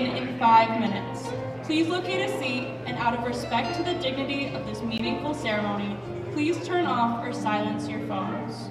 begin in 5 minutes. Please locate a seat, and out of respect to the dignity of this meaningful ceremony, please turn off or silence your phones.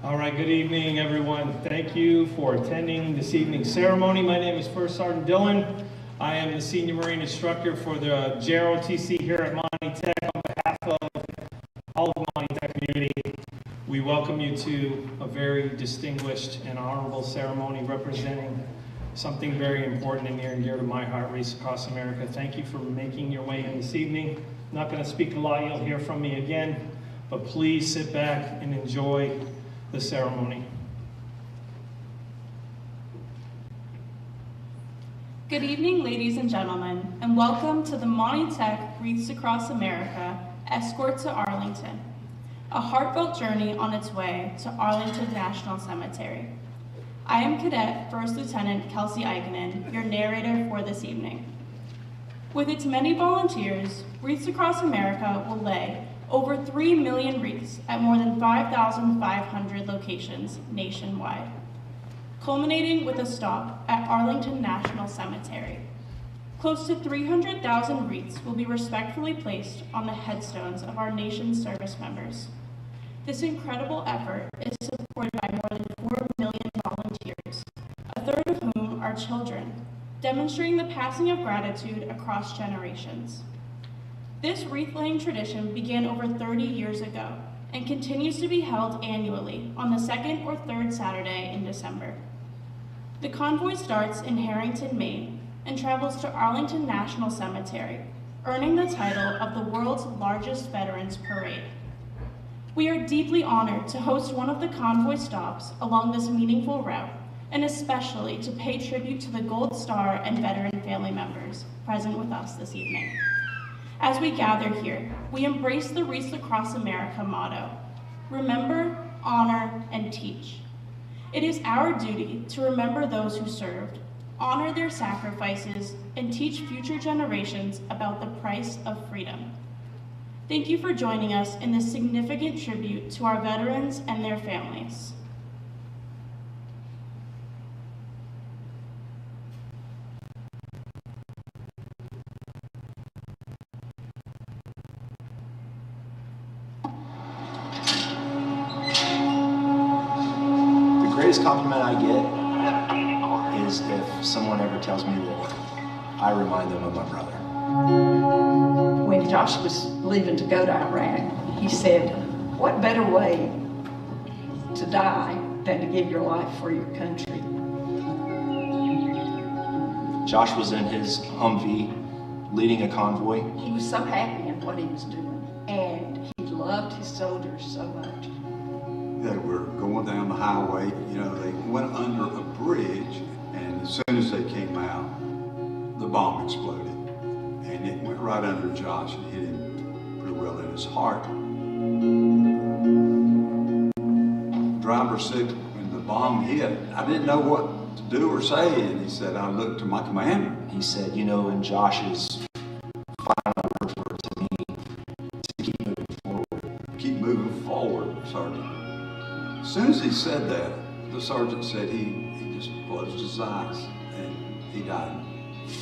All right, good evening, everyone. Thank you for attending this evening's ceremony. My name is First Sergeant Dillon. I am the Senior Marine Instructor for the JROTC here at Monty Tech. On behalf of all of the Monty Tech community, we welcome you to a very distinguished and honorable ceremony representing something very important and near and dear to my heart, Wreaths Across America. Thank you for making your way in this evening. I'm not going to speak a lot, you'll hear from me again, but please sit back and enjoy the ceremony. Good evening, ladies and gentlemen, and welcome to the Monty Tech Wreaths Across America Escort to Arlington, a heartfelt journey on its way to Arlington National Cemetery. I am Cadet First Lieutenant Kelsey Eichenen, your narrator for this evening. With its many volunteers, Wreaths Across America will lay over 3 million wreaths at more than 5,500 locations nationwide, culminating with a stop at Arlington National Cemetery. Close to 300,000 wreaths will be respectfully placed on the headstones of our nation's service members. This incredible effort is supported by more than 4 million volunteers, a third of whom are children, demonstrating the passing of gratitude across generations. This wreath-laying tradition began over 30 years ago and continues to be held annually on the second or third Saturday in December. The convoy starts in Harrington, Maine, and travels to Arlington National Cemetery, earning the title of the world's largest Veterans Parade. We are deeply honored to host one of the convoy stops along this meaningful route, and especially to pay tribute to the Gold Star and veteran family members present with us this evening. As we gather here, we embrace the Wreaths Across America motto: remember, honor, and teach. It is our duty to remember those who served, honor their sacrifices, and teach future generations about the price of freedom. Thank you for joining us in this significant tribute to our veterans and their families. The greatest compliment I get is if someone ever tells me that I remind them of my brother. When Josh was leaving to go to Iraq, he said, what better way to die than to give your life for your country? Josh was in his Humvee leading a convoy. He was so happy in what he was doing, and he loved his soldiers so much. They were going down the highway, they went under a bridge, and as soon as they came out, the bomb exploded. And it went right under Josh and hit him pretty well in his heart. The driver said when the bomb hit, I didn't know what to do or say, and he said, I looked to my commander. He said, in Josh's final words were to me, to keep moving forward. Keep moving forward, Sergeant. As soon as he said that, the sergeant said he just closed his eyes and he died.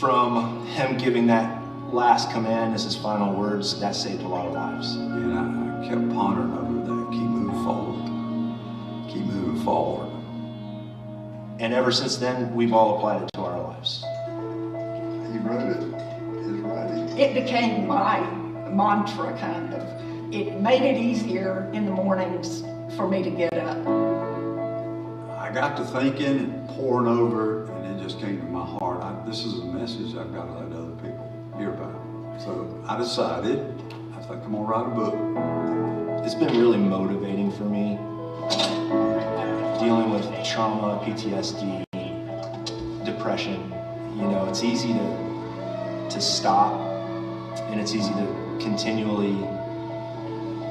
From him giving that last command as his final words, that saved a lot of lives. And I kept pondering over that. Keep moving forward. Keep moving forward. And ever since then, we've all applied it to our lives. He wrote it. His writing. It became my mantra, kind of. It made it easier in the mornings for me to get up. I got to thinking and poring over, and it just came to my heart. This is a message I've got to let other people hear about. So I decided, I think I'm gonna write a book. It's been really motivating for me, dealing with trauma, PTSD, depression. It's easy to stop, and it's easy to continually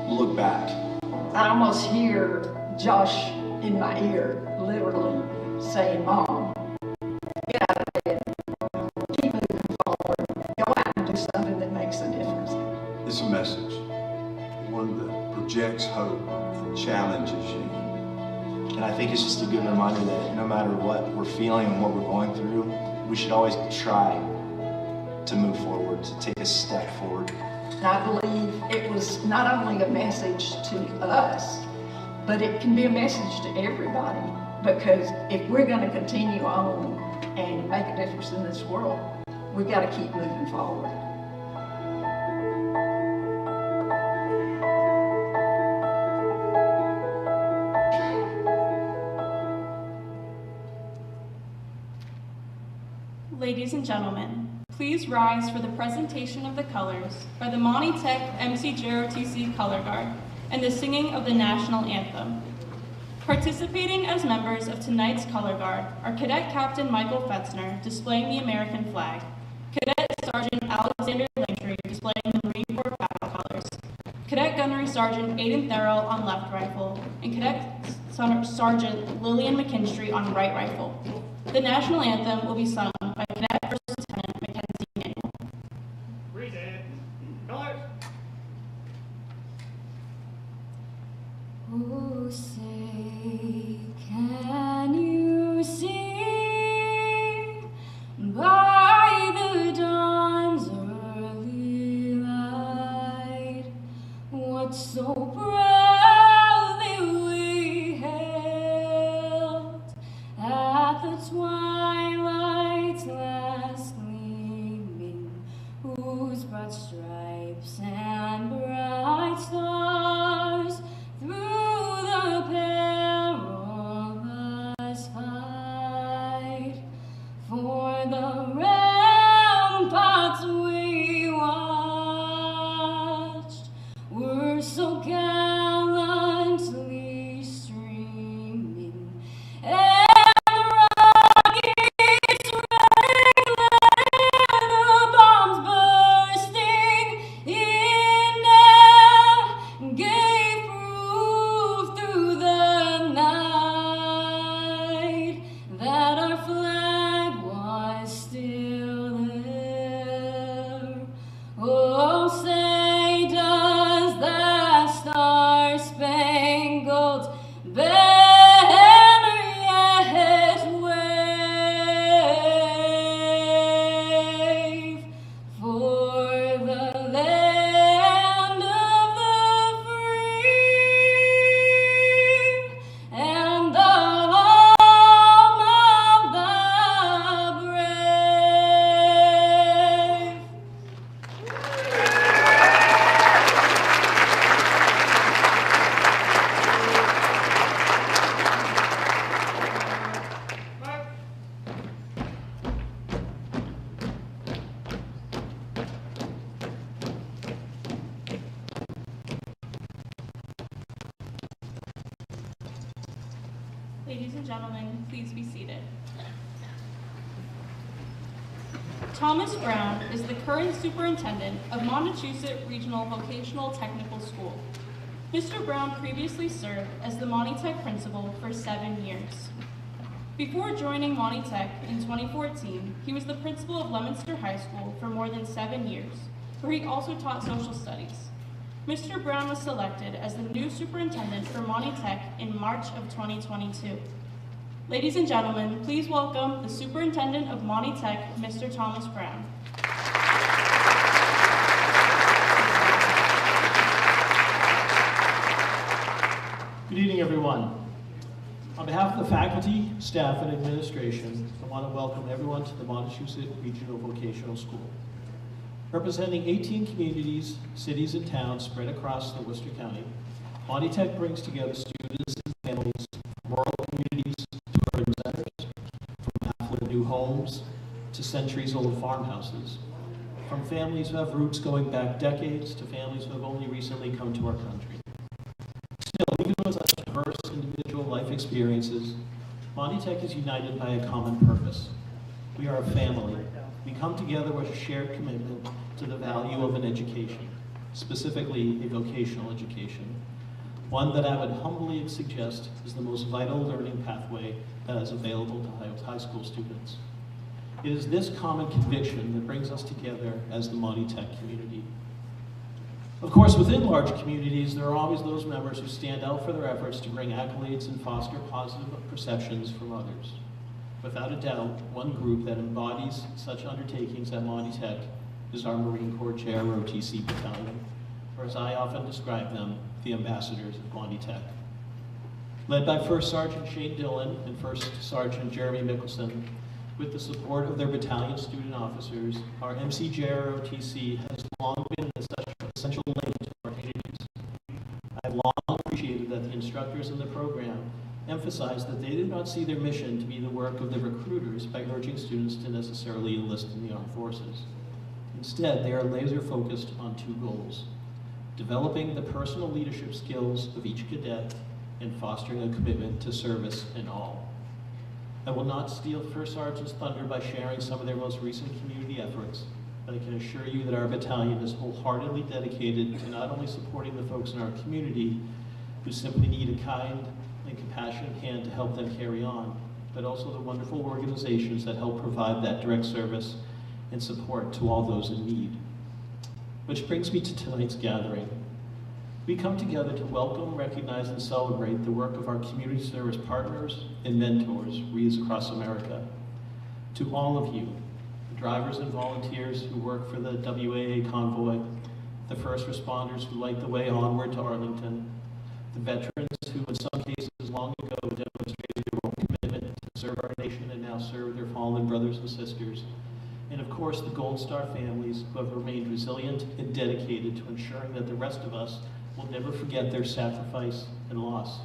look back. I almost hear Josh in my ear, literally saying, Mom, get out of bed, keep moving forward, go out and do something that makes a difference. It's a message, one that projects hope and challenges you. And I think it's just a good reminder that no matter what we're feeling and what we're going through, we should always try to move forward, to take a step forward. And I believe it was not only a message to us, but it can be a message to everybody, because if we're going to continue on and make a difference in this world, we've got to keep moving forward. Ladies and gentlemen, please rise for the presentation of the colors by the Monty Tech MCJROTC Color Guard and the singing of the National Anthem. Participating as members of tonight's Color Guard are Cadet Captain Michael Fetzner displaying the American flag, Cadet Sergeant Alexander Langtree displaying the Marine Corps battle colors, Cadet Gunnery Sergeant Aidan Therrell on left rifle, and Cadet Sergeant Lillian McKinstry on right rifle. The National Anthem will be sung by Cadet First Lieutenant Mackenzie Manuel. Reason. Colors. Oh, say, can you see by the dawn's early light what so proudly we hailed at the twilight's last gleaming, whose broad stripes and bright stars through the perilous fight Ladies and gentlemen, please be seated. Thomas Brown is the current superintendent of Montechusett Regional Vocational Technical School. Mr. Brown previously served as the Monty principal for 7 years. Before joining Monty in 2014, he was the principal of Leominster High School for more than 7 years, where he also taught social studies. Mr. Brown was selected as the new superintendent for Monty in March of 2022. Ladies and gentlemen, please welcome the superintendent of Monty Mr. Thomas Brown. Good evening, everyone. On behalf of the faculty, staff, and administration, I want to welcome everyone to the Montechusett Regional Vocational School. Representing 18 communities, cities, and towns spread across the Worcester County, Monty brings together students and families from rural communities to urban centers, from affluent new homes to centuries-old farmhouses, from families who have roots going back decades to families who have only recently come to our country. Still, even with such diverse individual life experiences, Monty is united by a common purpose. We are a family. We come together with a shared commitment to the value of an education, specifically a vocational education, one that I would humbly suggest is the most vital learning pathway that is available to high school students. It is this common conviction that brings us together as the Monty community. Of course, within large communities, there are always those members who stand out for their efforts to bring accolades and foster positive perceptions from others. Without a doubt, one group that embodies such undertakings at Monty is our Marine Corps JROTC Battalion, or as I often describe them, the ambassadors of Monty Led by First Sergeant Shane Dillon and First Sergeant Jeremy Mickelson, with the support of their battalion student officers, our MCJROTC has long been an essential link to our communities. I've long appreciated that the instructors in the program emphasized that they did not see their mission to be the work of the recruiters by urging students to necessarily enlist in the armed forces. Instead, they are laser focused on two goals: developing the personal leadership skills of each cadet and fostering a commitment to service in all. I will not steal First Sergeant's thunder by sharing some of their most recent community efforts, but I can assure you that our battalion is wholeheartedly dedicated to not only supporting the folks in our community who simply need a kind and compassionate hand to help them carry on, but also the wonderful organizations that help provide that direct service and support to all those in need. Which brings me to tonight's gathering. We come together to welcome, recognize, and celebrate the work of our community service partners and mentors, Wreaths across America. To all of you, the drivers and volunteers who work for the WAA convoy, the first responders who light the way onward to Arlington, the veterans who in some cases long ago demonstrated their own commitment to serve our nation and now serve their fallen brothers and sisters, and of course the Gold Star families who have remained resilient and dedicated to ensuring that the rest of us will never forget their sacrifice and loss.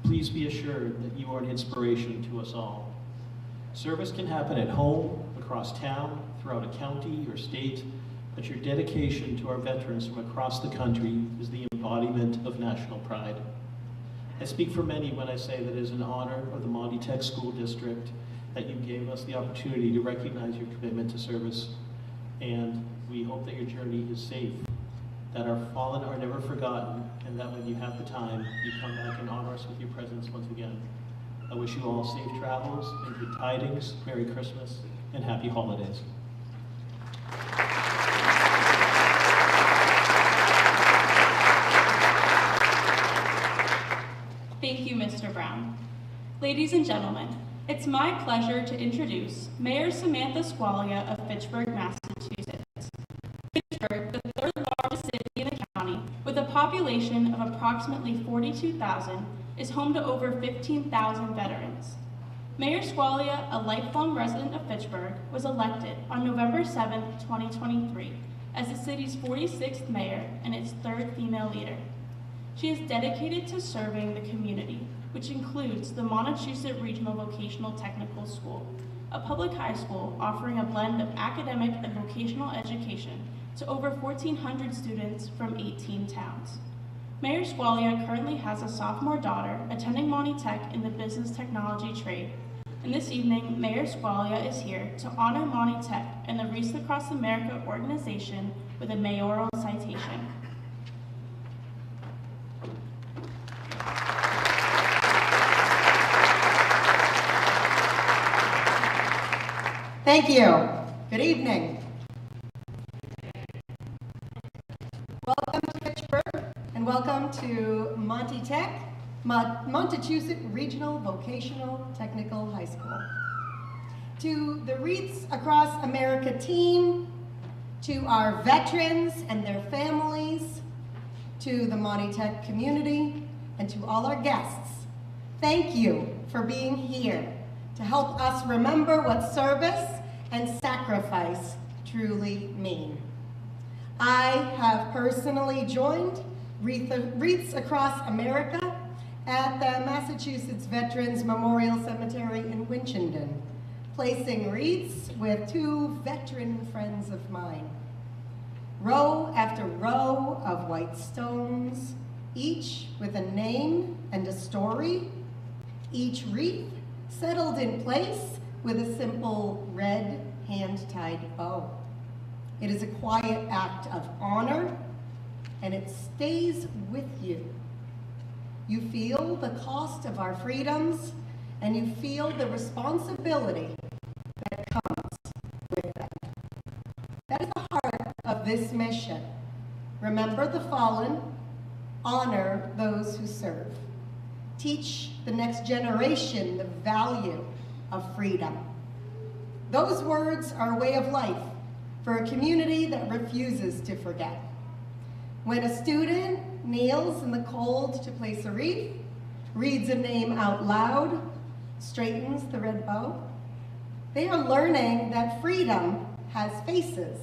Please be assured that you are an inspiration to us all. Service can happen at home, across town, throughout a county or state, but your dedication to our veterans from across the country is the embodiment of national pride. I speak for many when I say that it is an honor of the Monty School District that you gave us the opportunity to recognize your commitment to service, and we hope that your journey is safe, that our fallen are never forgotten, and that when you have the time, you come back and honor us with your presence once again. I wish you all safe travels and good tidings, Merry Christmas, and Happy Holidays. Thank you, Mr. Brown. Ladies and gentlemen, it's my pleasure to introduce Mayor Samantha Squalia of Fitchburg, Massachusetts. Fitchburg, the third largest city in the county, with a population of approximately 42,000, is home to over 15,000 veterans. Mayor Squalia, a lifelong resident of Fitchburg, was elected on November 7, 2023, as the city's 46th mayor and its third female leader. She is dedicated to serving the community, which includes the Montechusett Regional Vocational Technical School, a public high school offering a blend of academic and vocational education to over 1,400 students from 18 towns. Mayor Squalia currently has a sophomore daughter attending Monty Tech in the business technology trade. And this evening, Mayor Squalia is here to honor Monty Tech and the Wreaths Across America organization with a mayoral citation. Thank you. Good evening. Welcome to Fitchburg and welcome to Monty Tech, Montechusett Regional Vocational Technical High School. To the Wreaths Across America team, to our veterans and their families, to the Monty Tech community, and to all our guests, thank you for being here to help us remember what service and sacrifice truly mean. I have personally joined Wreaths Across America at the Massachusetts Veterans Memorial Cemetery in Winchendon, placing wreaths with two veteran friends of mine. Row after row of white stones, each with a name and a story, each wreath settled in place with a simple red hand-tied bow. It is a quiet act of honor, and it stays with you. You feel the cost of our freedoms, and you feel the responsibility that comes with them. That is the heart of this mission. Remember the fallen, honor those who serve. Teach the next generation the value of freedom. Those words are a way of life for a community that refuses to forget. When a student kneels in the cold to place a wreath, reads a name out loud, straightens the red bow, they are learning that freedom has faces.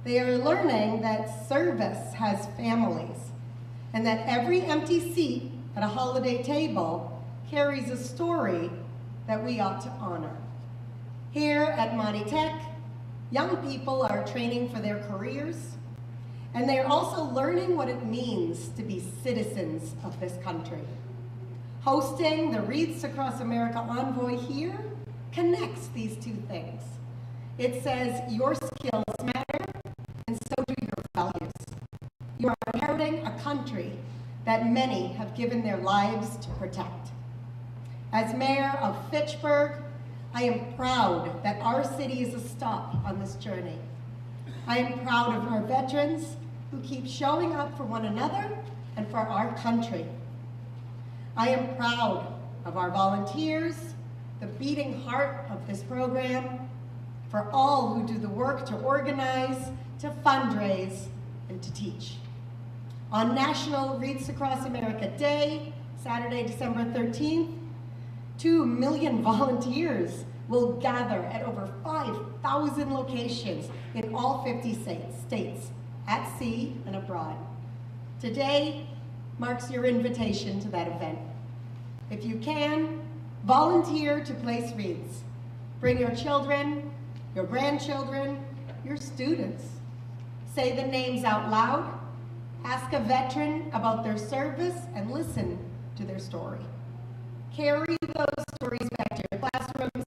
They are learning that service has families, and that every empty seat at a holiday table carries a story that we ought to honor. Here at Monty Tech, young people are training for their careers, and they're also learning what it means to be citizens of this country. Hosting the Wreaths Across America Envoy here connects these two things. It says your skills matter, and so do your values. You are inheriting a country that many have given their lives to protect. As mayor of Fitchburg, I am proud that our city is a stop on this journey. I am proud of our veterans who keep showing up for one another and for our country. I am proud of our volunteers, the beating heart of this program, for all who do the work to organize, to fundraise, and to teach. On National Wreaths Across America Day, Saturday, December 13th, 2 million volunteers will gather at over 5,000 locations in all 50 states, at sea and abroad. Today marks your invitation to that event. If you can, volunteer to place wreaths. Bring your children, your grandchildren, your students. Say the names out loud. Ask a veteran about their service and listen to their story. Carry those stories back to your classrooms,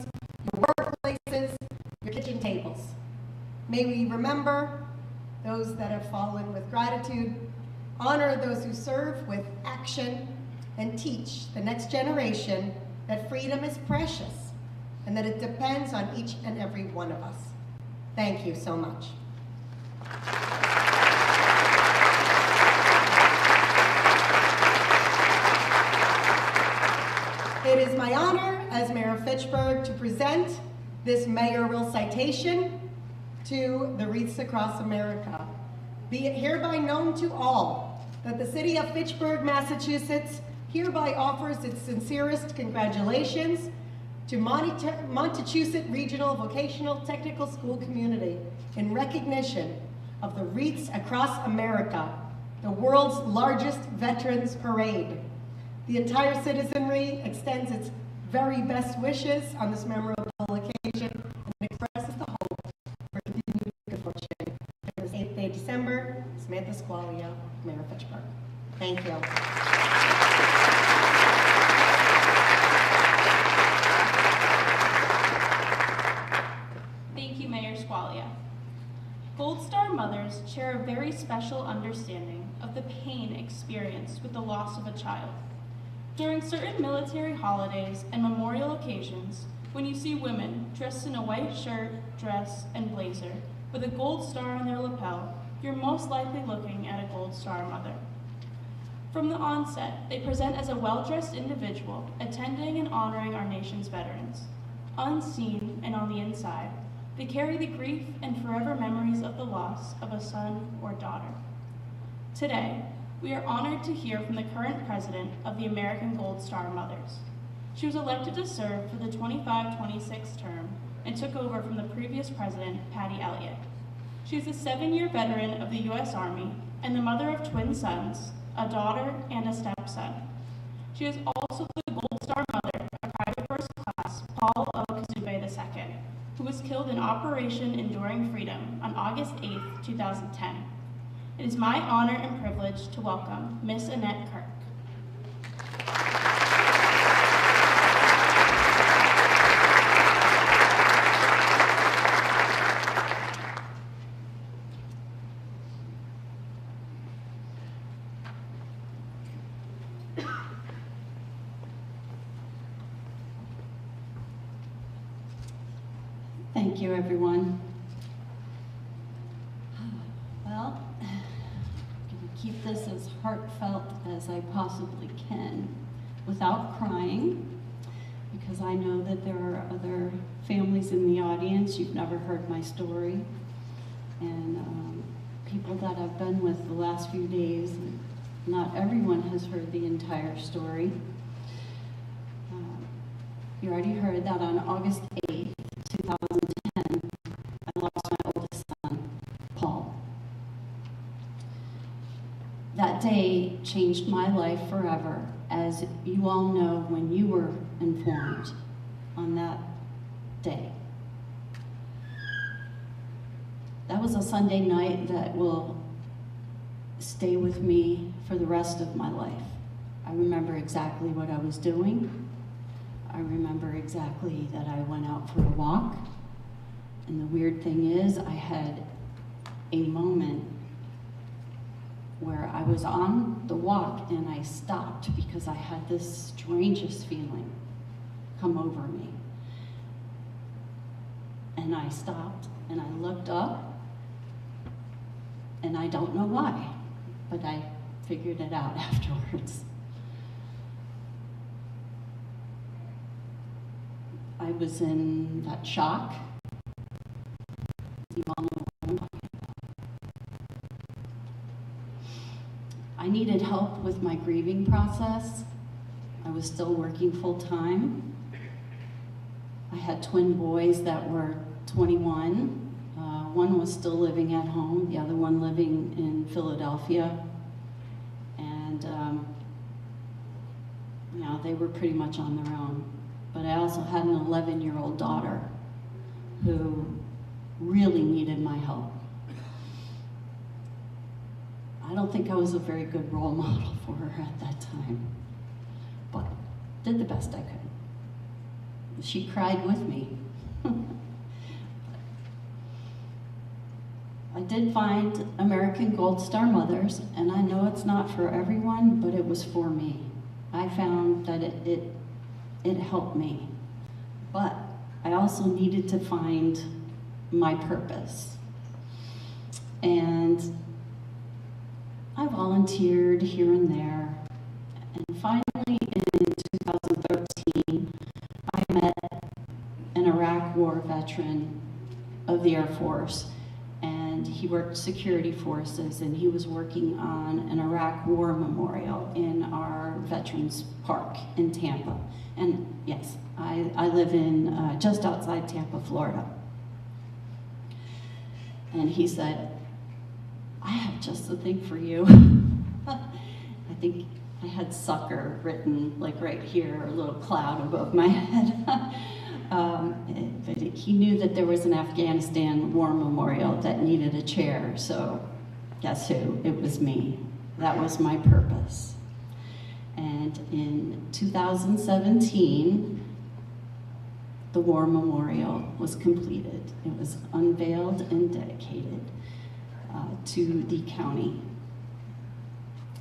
your workplaces, your kitchen tables. May we remember those that have fallen with gratitude, honor those who serve with action, and teach the next generation that freedom is precious and that it depends on each and every one of us. Thank you so much. It is my honor as Mayor of Fitchburg to present this mayoral citation to the Wreaths Across America. Be it hereby known to all that the city of Fitchburg, Massachusetts hereby offers its sincerest congratulations to Montechusett Regional Vocational Technical School community in recognition of the Wreaths Across America, the world's largest veterans parade. The entire citizenry extends its very best wishes on this memorable occasion and expresses the hope for continued good fortune. On this 8th day of December, Samantha Squalia, Mayor of Fitchburg. Thank you. Thank you, Mayor Squalia. Gold Star mothers share a very special understanding of the pain experienced with the loss of a child. During certain military holidays and memorial occasions, when you see women dressed in a white shirt, dress, and blazer with a gold star on their lapel, you're most likely looking at a Gold Star mother. From the onset, they present as a well-dressed individual attending and honoring our nation's veterans. Unseen and on the inside, they carry the grief and forever memories of the loss of a son or daughter. Today, we are honored to hear from the current president of the American Gold Star Mothers. She was elected to serve for the 25-26 term and took over from the previous president, Patty Elliott. She is a 7-year veteran of the U.S. Army and the mother of twin sons, a daughter and a stepson. She is also the Gold Star mother of Private First Class Paul O. Kazube II, who was killed in Operation Enduring Freedom on August 8, 2010. It is my honor and privilege to welcome Miss Annette Kirk. Thank you, everyone. Well, I'm going to keep this as heartfelt as I possibly can without crying, because I know that there are other families in the audience. You've never heard my story. And people that I've been with the last few days, not everyone has heard the entire story. You already heard that on August 8th, 2010, I lost my oldest son, Paul. That day changed my life forever, as you all know when you were informed on that day. That was a Sunday night that will stay with me for the rest of my life. I remember exactly what I was doing. I remember exactly that I went out for a walk. And the weird thing is, I had a moment where I was on the walk and I stopped because I had this strangest feeling come over me. And I stopped and I looked up, and I don't know why, but I figured it out afterwards. I was in that shock. You all know what I'm talking about. I needed help with my grieving process. I was still working full-time. I had twin boys that were 21. One was still living at home, the other one living in Philadelphia. And you know, they were pretty much on their own. But I also had an 11-year-old daughter who really needed my help. I don't think I was a very good role model for her at that time, but did the best I could. She cried with me. I did find American Gold Star Mothers, and I know it's not for everyone, but it was for me. I found that it helped me. But I also needed to find my purpose. And I volunteered here and there. And finally in 2013, I met an Iraq War veteran of the Air Force. And he worked security forces, and he was working on an Iraq War memorial in our Veterans Park in Tampa. And yes, I live in just outside Tampa, Florida. And he said, I have just the thing for you. I think I had sucker written like right here, a little cloud above my head. But he knew that there was an Afghanistan war memorial that needed a chair, so guess who? It was me. That was my purpose. And in 2017, the War Memorial was completed. It was unveiled and dedicated to the county.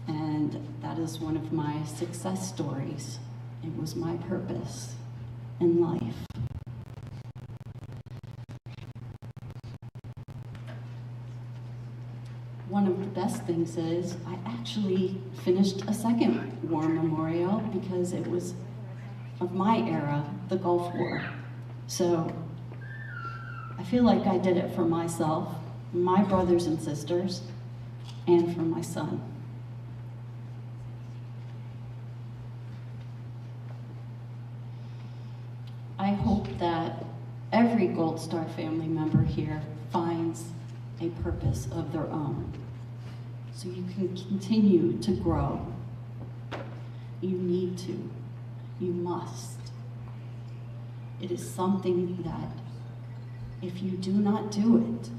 And that is one of my success stories. It was my purpose in life. One of the best things is I actually finished a second war memorial because it was of my era, the Gulf War. So I feel like I did it for myself, my brothers and sisters, and for my son. I hope that every Gold Star family member here finds a purpose of their own, so you can continue to grow. You need to, you must. It is something that if you do not do it,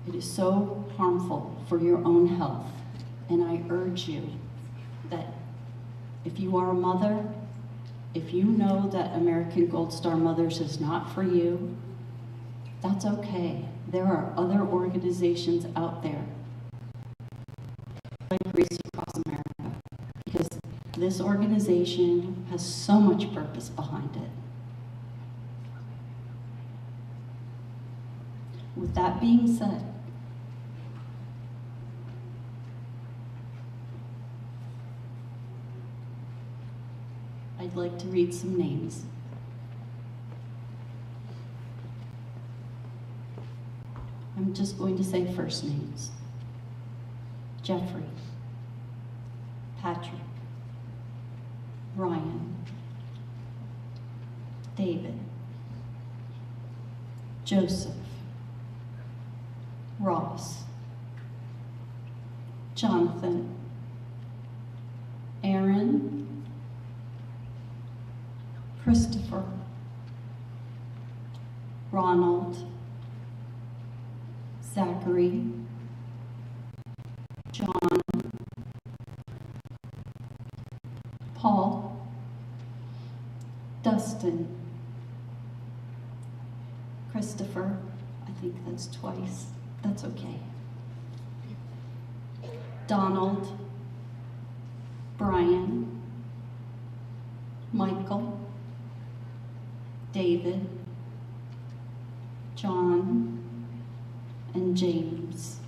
it is so harmful for your own health. And I urge you that if you are a mother, if you know that American Gold Star Mothers is not for you, that's okay. There are other organizations out there like Wreaths Across America, because this organization has so much purpose behind it. With that being said, I'd like to read some names. I'm just going to say first names. Jeffrey, Patrick, Ryan, David, Joseph, Ross, Jonathan, Aaron, Christopher, Ronald, Zachary, John, Paul, Dustin, Christopher, I think that's twice, that's okay, Donald, Brian, Michael, David, John, and James.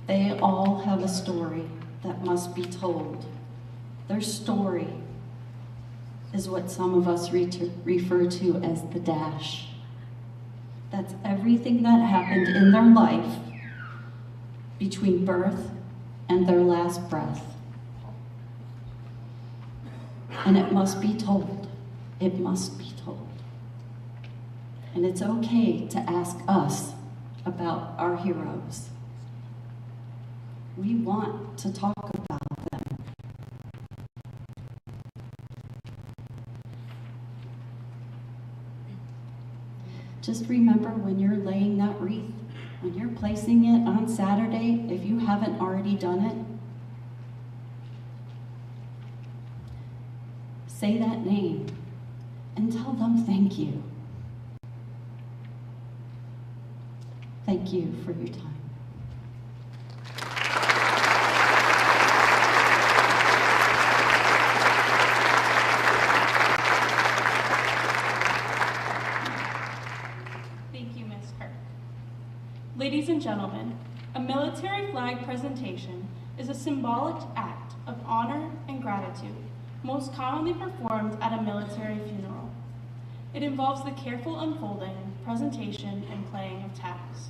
They all have a story that must be told. Their story is what some of us refer to as the dash. That's everything that happened in their life between birth and their last breath. And it must be told. It must be told. And it's okay to ask us about our heroes. We want to talk about them. Just remember when you're laying that wreath, when you're placing it on Saturday, if you haven't already done it, say that name and tell them thank you. Thank you for your time. Thank you, Ms. Kirk. Ladies and gentlemen, a military flag presentation is a symbolic act of honor and gratitude, most commonly performed at a military funeral. It involves the careful unfolding, presentation, and playing of tags.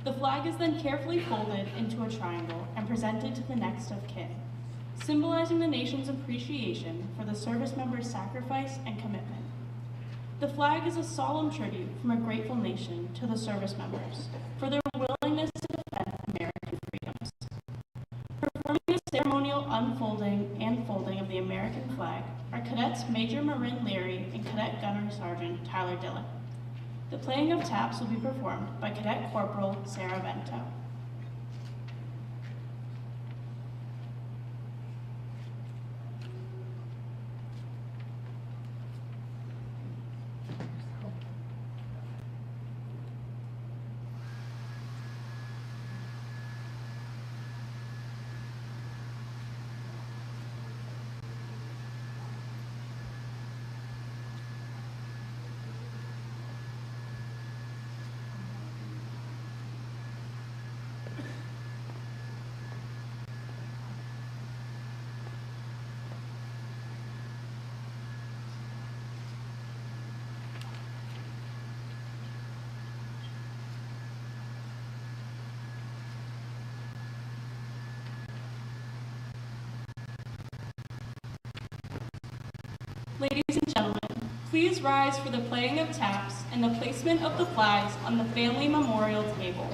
The flag is then carefully folded into a triangle and presented to the next of kin, symbolizing the nation's appreciation for the service members' sacrifice and commitment. The flag is a solemn tribute from a grateful nation to the service members for their willingness to defend American freedoms. Performing the ceremonial unfolding and folding of the American flag are Cadets Major Marin Leary and Cadet Gunner Sergeant Tyler Dillon. The playing of taps will be performed by Cadet Corporal Sarah Vento. Ladies and gentlemen, please rise for the playing of taps and the placement of the flags on the family memorial table.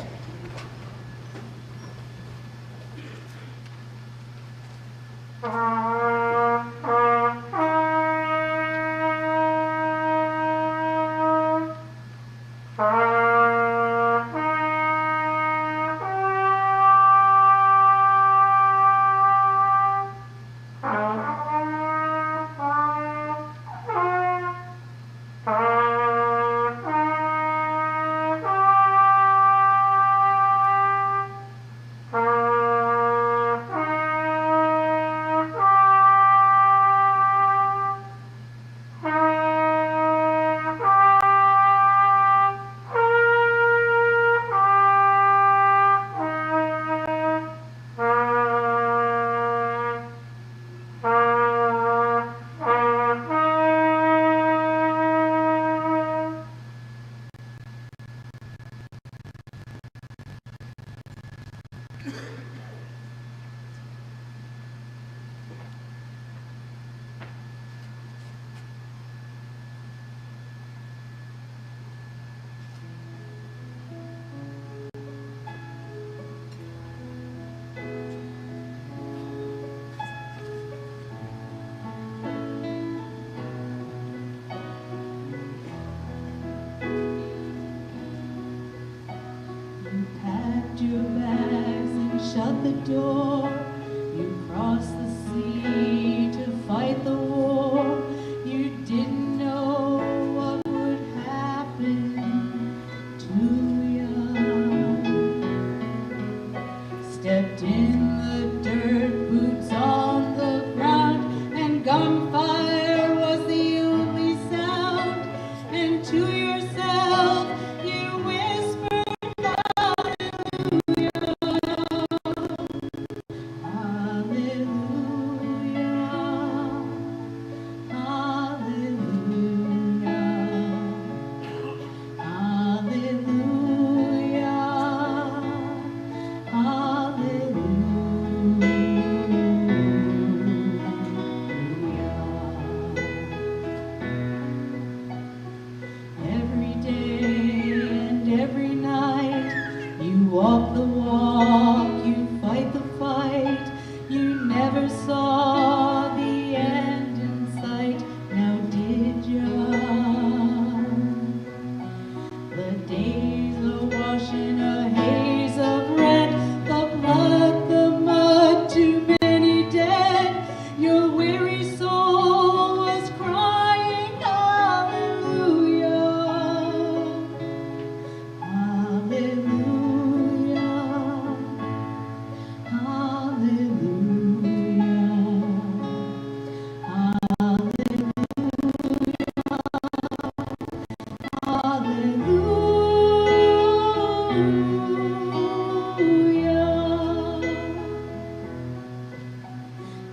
Shut the door, you crossed the sea to fight the war. You didn't know what would happen, too young. Stepped in the dirt, boots on the ground, and gunfire was the only sound. And to yourself you whispered hallelujah. Every day and every night, you walk the walk, you fight the fight. You never saw the end in sight, now did ya? The days are washing a haze of red, the blood, the mud, too many dead. Your weary soul was crying hallelujah, hallelujah,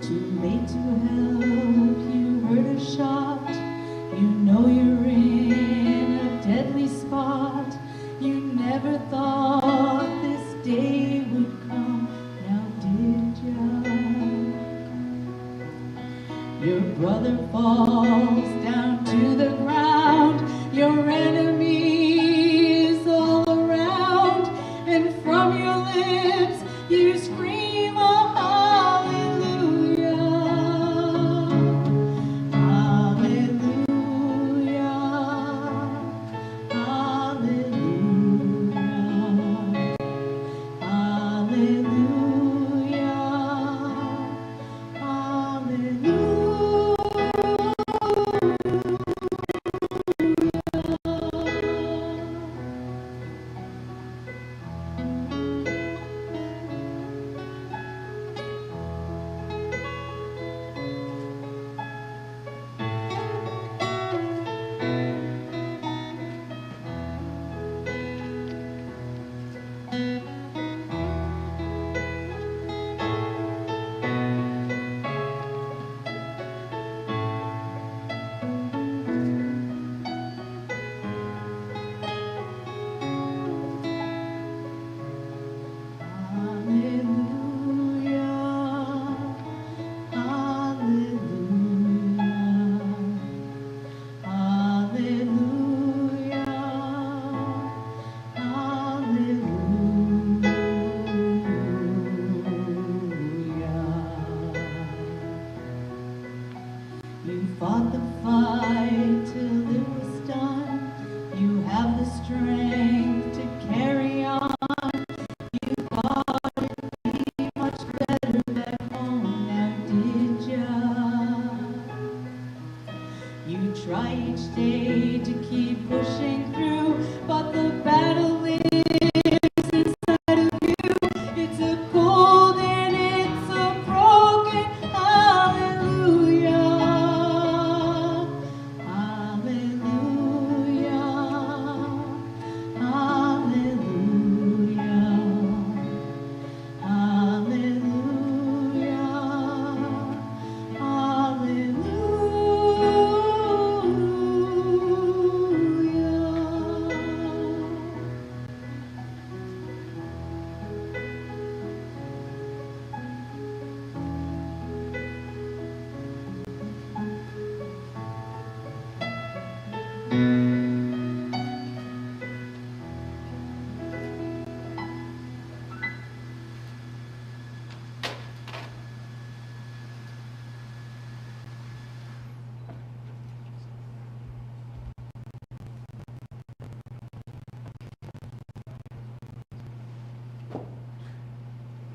Too late to help, you heard a shot. You know you're in a deadly spot. You never thought this day would come, now did ya? Your brother falls down to the ground. Your enemy is all around. And from your lips you scream a hallelujah, hallelujah, hallelujah.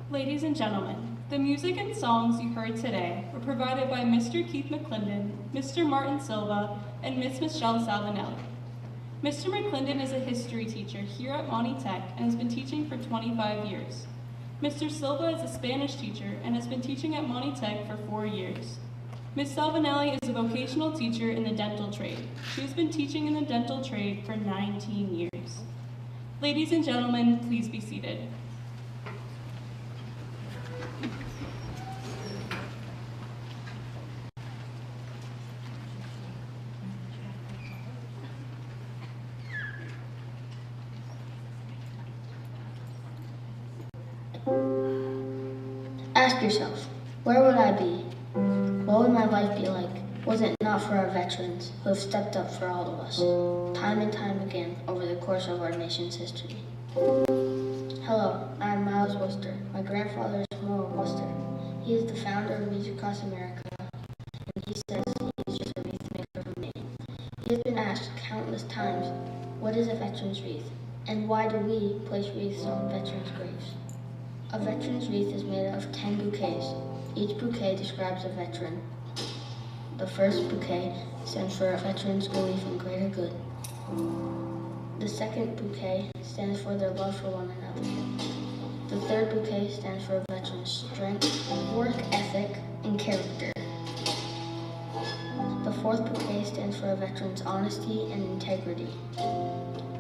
Ladies and gentlemen, the music and songs you heard today were provided by Mr. Keith McClendon, Mr. Martin Silva, and Miss Michelle Salvinelli. Mr. McClendon is a history teacher here at Monty Tech and has been teaching for 25 years. Mr. Silva is a Spanish teacher and has been teaching at Monty Tech for 4 years. Ms. Salvinelli is a vocational teacher in the dental trade. She has been teaching in the dental trade for 19 years. Ladies and gentlemen, please be seated. Ask yourself, where would I be? What would my life be like was it not for our veterans who have stepped up for all of us, time and time again over the course of our nation's history? Hello, I am Miles Worcester. My grandfather is Merle Worcester. He is the founder of Wreaths Across America, and he says he is just a wreath maker from Maine. He has been asked countless times, what is a veteran's wreath, and why do we place wreaths on veterans' graves? A veteran's wreath is made of 10 bouquets. Each bouquet describes a veteran. The first bouquet stands for a veteran's belief in greater good. The second bouquet stands for their love for one another. The third bouquet stands for a veteran's strength, work ethic, and character. The fourth bouquet stands for a veteran's honesty and integrity.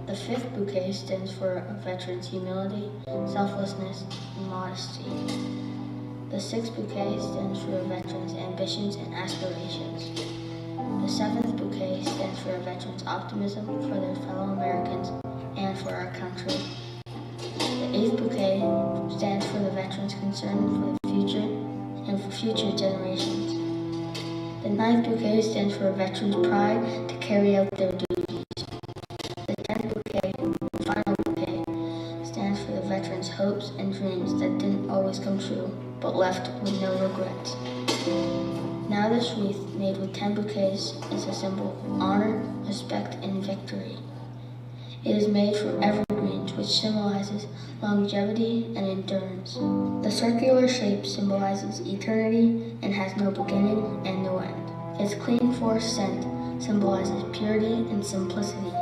The fifth bouquet stands for a veteran's humility, selflessness, and modesty. The sixth bouquet stands for a veteran's ambitions and aspirations. The seventh bouquet stands for a veteran's optimism for their fellow Americans and for our country. The eighth bouquet stands for the veteran's concern for the future and for future generations. The ninth bouquet stands for a veteran's pride to carry out their duties. The 10th bouquet, final bouquet, stands for the veterans' hopes and dreams that didn't always come true, but left with no regrets. Now this wreath, made with 10 bouquets, is a symbol of honor, respect, and victory. It is made from evergreens, which symbolizes longevity and endurance. The circular shape symbolizes eternity and has no beginning and no end. Its clean forest scent symbolizes purity and simplicity.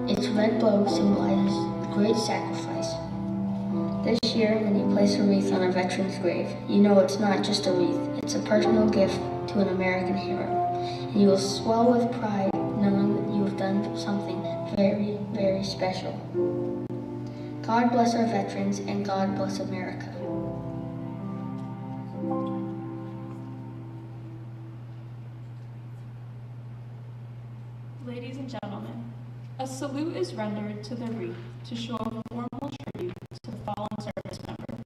Its red bow symbolizes great sacrifice. This year, when you place a wreath on a veteran's grave, you know it's not just a wreath, it's a personal gift to an American hero. And you will swell with pride knowing that you have done something very, very special. God bless our veterans and God bless America. Ladies and gentlemen, a salute is rendered to the wreath to show a formal tribute to the fallen service member,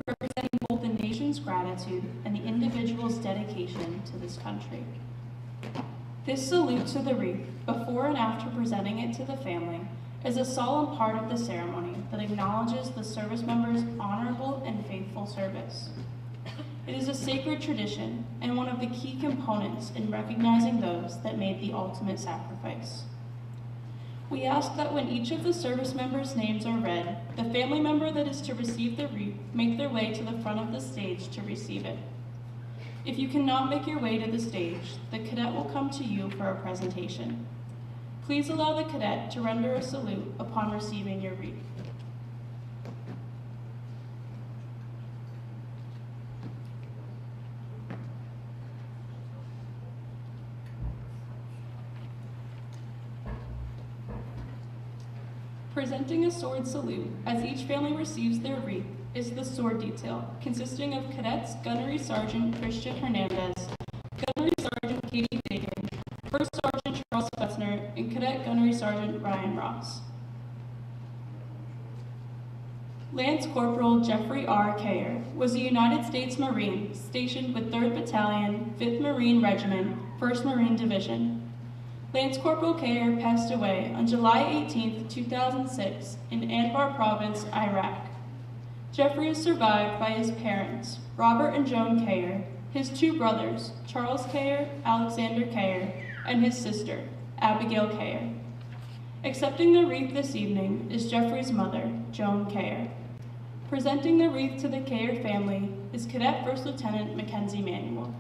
representing both the nation's gratitude and the individual's dedication to this country. This salute to the wreath, before and after presenting it to the family, is a solemn part of the ceremony that acknowledges the service member's honorable and faithful service. It is a sacred tradition and one of the key components in recognizing those that made the ultimate sacrifice. We ask that when each of the service members' names are read, the family member that is to receive the wreath make their way to the front of the stage to receive it. If you cannot make your way to the stage, the cadet will come to you for a presentation. Please allow the cadet to render a salute upon receiving your wreath. Presenting a sword salute as each family receives their wreath is the sword detail, consisting of Cadets Gunnery Sergeant Christian Hernandez, Gunnery Sergeant Katie Bacon, First Sergeant Charles Fetzner, and Cadet Gunnery Sergeant Ryan Ross. Lance Corporal Jeffrey R. Kayer was a United States Marine stationed with 3rd Battalion, 5th Marine Regiment, 1st Marine Division. Lance Corporal Kayer passed away on July 18, 2006 in Anbar Province, Iraq. Jeffrey is survived by his parents, Robert and Joan Kayer, his 2 brothers, Charles Kayer, Alexander Kayer, and his sister, Abigail Kayer. Accepting the wreath this evening is Jeffrey's mother, Joan Kayer. Presenting the wreath to the Kayer family is Cadet First Lieutenant Mackenzie Manuel.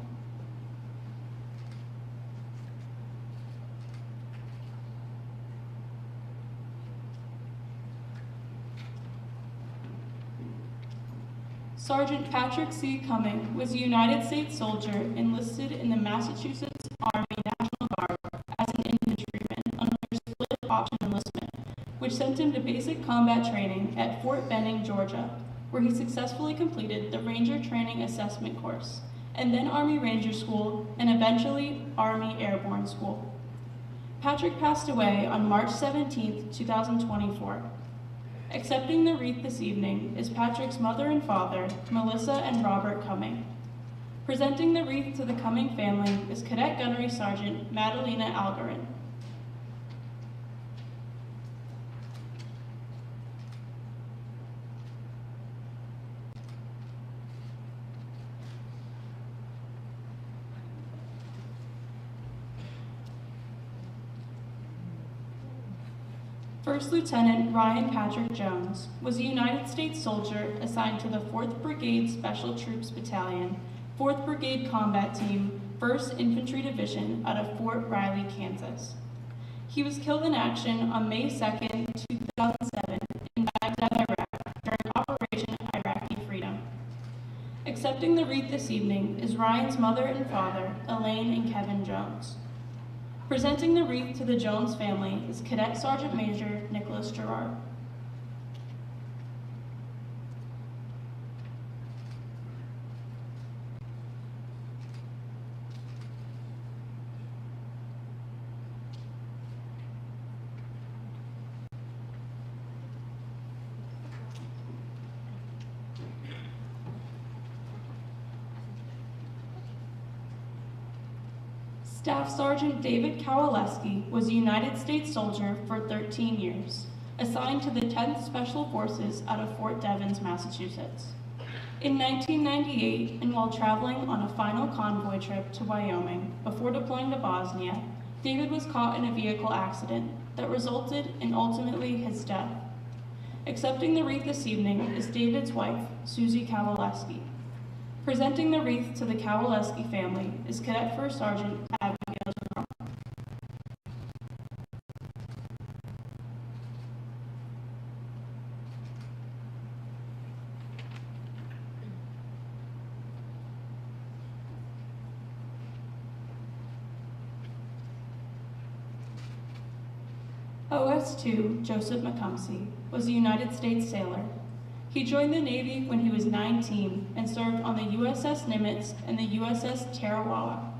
Sergeant Patrick C. Cumming was a United States soldier enlisted in the Massachusetts Army National Guard as an infantryman under split option enlistment, which sent him to basic combat training at Fort Benning, Georgia, where he successfully completed the Ranger Training Assessment course, and then Army Ranger School, and eventually Army Airborne School. Patrick passed away on March 17, 2024. Accepting the wreath this evening is Patrick's mother and father, Melissa and Robert Cumming. Presenting the wreath to the Cumming family is Cadet Gunnery Sergeant Madalena Algarin. First Lieutenant Ryan Patrick Jones was a United States soldier assigned to the 4th Brigade Special Troops Battalion, 4th Brigade Combat Team, 1st Infantry Division out of Fort Riley, Kansas. He was killed in action on May 2, 2007 in Baghdad, Iraq during Operation Iraqi Freedom. Accepting the wreath this evening is Ryan's mother and father, Elaine and Kevin Jones. Presenting the wreath to the Jones family is Cadet Sergeant Major Nicholas Gerard. Staff Sergeant David Kowaleski was a United States soldier for 13 years, assigned to the 10th Special Forces out of Fort Devens, Massachusetts. In 1998, and while traveling on a final convoy trip to Wyoming before deploying to Bosnia, David was caught in a vehicle accident that resulted in ultimately his death. Accepting the wreath this evening is David's wife, Susie Kowaleski. Presenting the wreath to the Kowaleski family is Cadet First Sergeant Abigail Jerome. OS2 Joseph McCumsey was a United States sailor. He joined the Navy when he was 19 and served on the USS Nimitz and the USS Tarawa.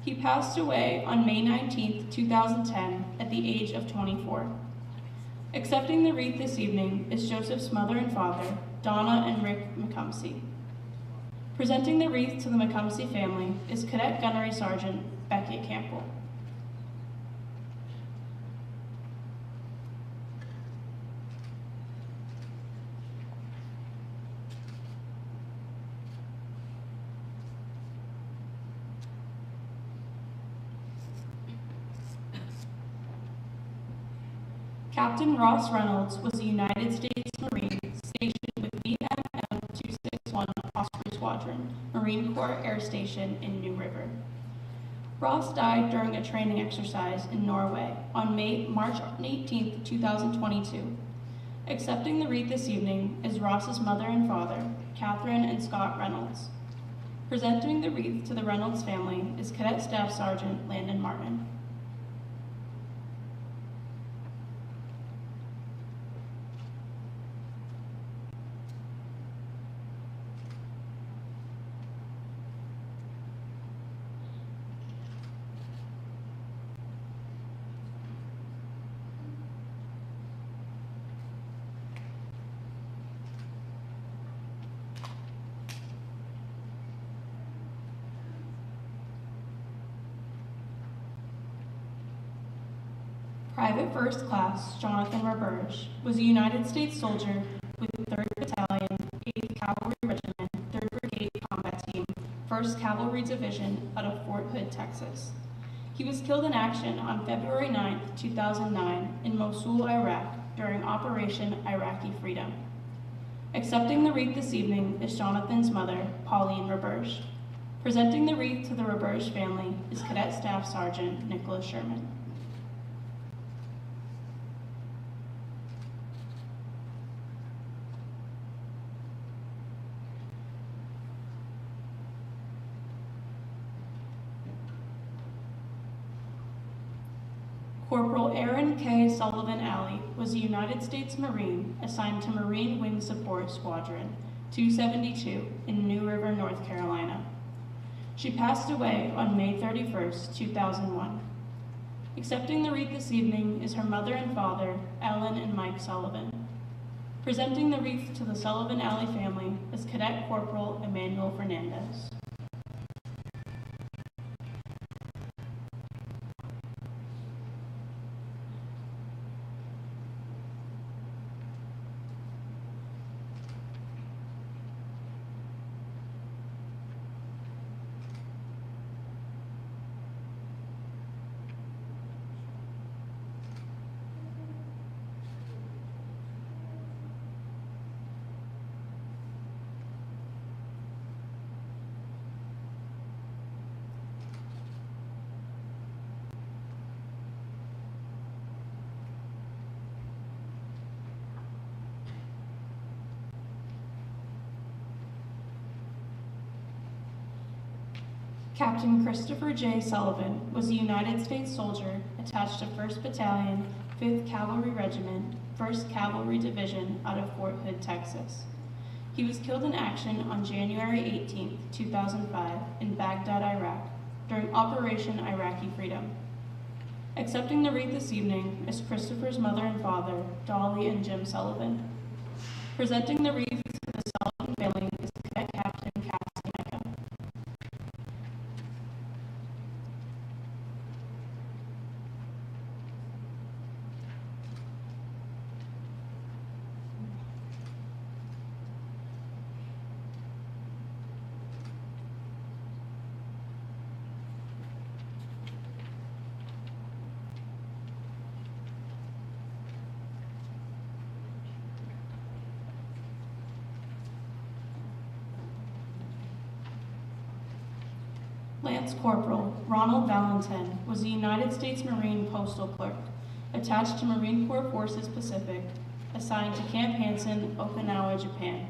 He passed away on May 19, 2010 at the age of 24. Accepting the wreath this evening is Joseph's mother and father, Donna and Rick McCumsey. Presenting the wreath to the McCumsey family is Cadet Gunnery Sergeant Beckett Campbell. Captain Ross Reynolds was a United States Marine stationed with VMM 261 Osprey Squadron, Marine Corps Air Station in New River. Ross died during a training exercise in Norway on March 18, 2022. Accepting the wreath this evening is Ross's mother and father, Catherine and Scott Reynolds. Presenting the wreath to the Reynolds family is Cadet Staff Sergeant Landon Martin. Private First Class Jonathan Roberge was a United States soldier with the 3rd Battalion, 8th Cavalry Regiment, 3rd Brigade Combat Team, 1st Cavalry Division out of Fort Hood, Texas. He was killed in action on February 9, 2009 in Mosul, Iraq during Operation Iraqi Freedom. Accepting the wreath this evening is Jonathan's mother, Pauline Roberge. Presenting the wreath to the Roberge family is Cadet Staff Sergeant Nicholas Sherman. Corporal Aaron K. Sullivan Alley was a United States Marine assigned to Marine Wing Support Squadron 272 in New River, North Carolina. She passed away on May 31st, 2001. Accepting the wreath this evening is her mother and father, Ellen and Mike Sullivan. Presenting the wreath to the Sullivan Alley family is Cadet Corporal Emmanuel Fernandez. Captain Christopher J. Sullivan was a United States soldier attached to 1st Battalion, 5th Cavalry Regiment, 1st Cavalry Division out of Fort Hood, Texas. He was killed in action on January 18, 2005 in Baghdad, Iraq, during Operation Iraqi Freedom. Accepting the wreath this evening is Christopher's mother and father, Dolly and Jim Sullivan. Presenting the wreath to the Sullivan family is Cadet Captain Cassie Mecca. Lance Corporal Ronald Valentin was a United States Marine postal clerk attached to Marine Corps Forces Pacific, assigned to Camp Hansen, Okinawa, Japan.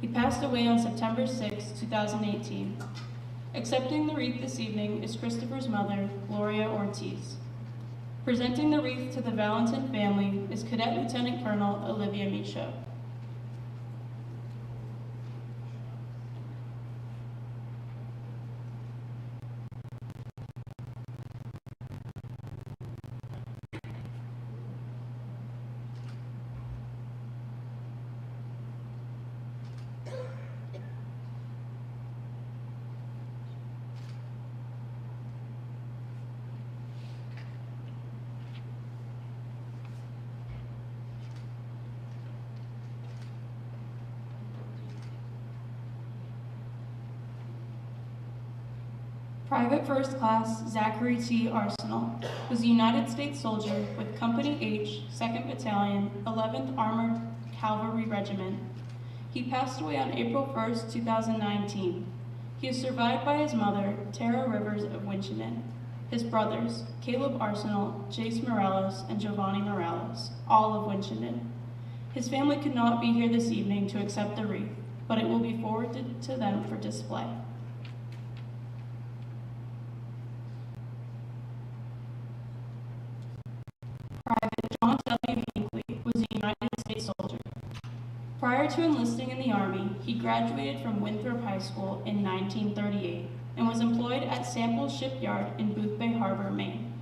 He passed away on September 6, 2018. Accepting the wreath this evening is Christopher's mother, Gloria Ortiz. Presenting the wreath to the Valentin family is Cadet Lieutenant Colonel Olivia Michaud. Private First Class Zachary T. Arsenal was a United States soldier with Company H, 2nd Battalion, 11th Armored Cavalry Regiment. He passed away on April 1st, 2019. He is survived by his mother, Tara Rivers of Winchendon, his brothers, Caleb Arsenal, Jace Morales, and Giovanni Morales, all of Winchendon. His family could not be here this evening to accept the wreath, but it will be forwarded to them for display. Private John W. Hinckley was a United States soldier. Prior to enlisting in the Army, he graduated from Winthrop High School in 1938 and was employed at Samples Shipyard in Boothbay Harbor, Maine.